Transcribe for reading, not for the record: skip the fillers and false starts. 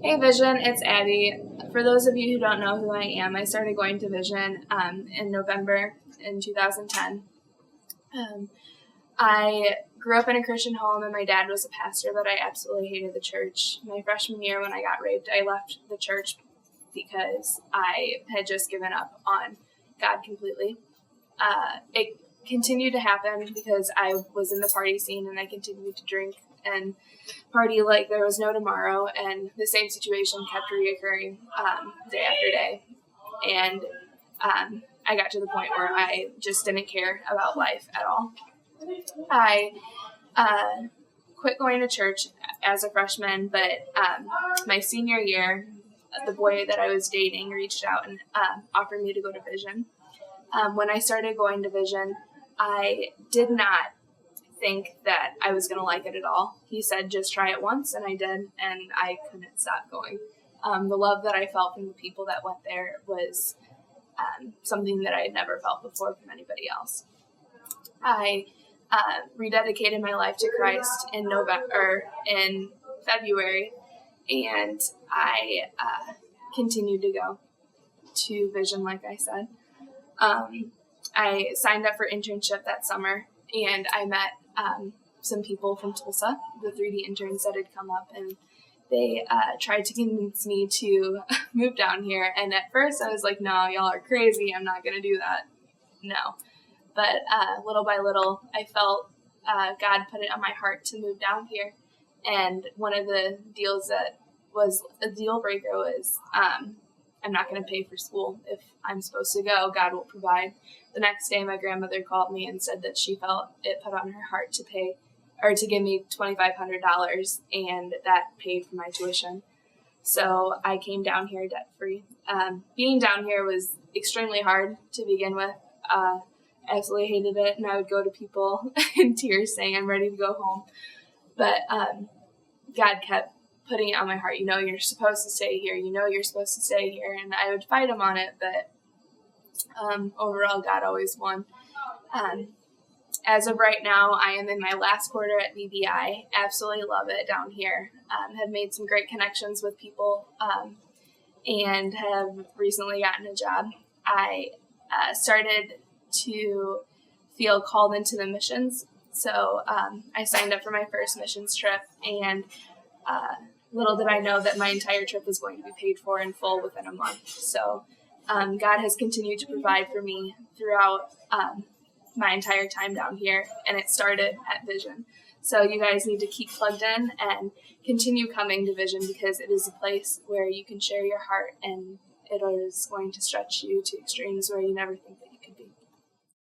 Hey Vision, it's Abbey. For those of you who don't know who I am, I started going to Vision in November in 2010. I grew up in a Christian home and my dad was a pastor, but I absolutely hated the church. My freshman year when I got raped, I left the church because I had just given up on God completely. It continued to happen because I was in the party scene and I continued to drink and party like there was no tomorrow, and the same situation kept reoccurring day after day. And I got to the point where I just didn't care about life at all. I quit going to church as a freshman, but my senior year, the boy that I was dating reached out and offered me to go to Vision. When I started going to Vision, I did not think that I was going to like it at all. He said, just try it once, and I did, and I couldn't stop going. The love that I felt from the people that went there was something that I had never felt before from anybody else. I rededicated my life to Christ in February, and I continued to go to Vision, like I said. I signed up for internship that summer, and I met some people from Tulsa, the 3D interns that had come up, and they tried to convince me to move down here. And at first I was like, no, y'all are crazy. I'm not going to do that. No. But little by little, I felt God put it on my heart to move down here. And one of the deals that was a deal breaker was I'm not going to pay for school. If I'm supposed to go, God will provide. The next day, my grandmother called me and said that she felt it put on her heart to pay or to give me $2,500, and that paid for my tuition. So I came down here debt-free. Being down here was extremely hard to begin with. I absolutely hated it, and I would go to people in tears saying, I'm ready to go home. But God kept putting it on my heart. You're supposed to stay here. You're supposed to stay here. And I would fight him on it, but overall, God always won. As of right now, I am in my last quarter at VBI. Absolutely love it down here. Have made some great connections with people and have recently gotten a job. I started to feel called into the missions. So I signed up for my first missions trip, and little did I know that my entire trip was going to be paid for in full within a month. So God has continued to provide for me throughout my entire time down here, and it started at Vision. So you guys need to keep plugged in and continue coming to Vision, because it is a place where you can share your heart, and it is going to stretch you to extremes where you never think that you could be.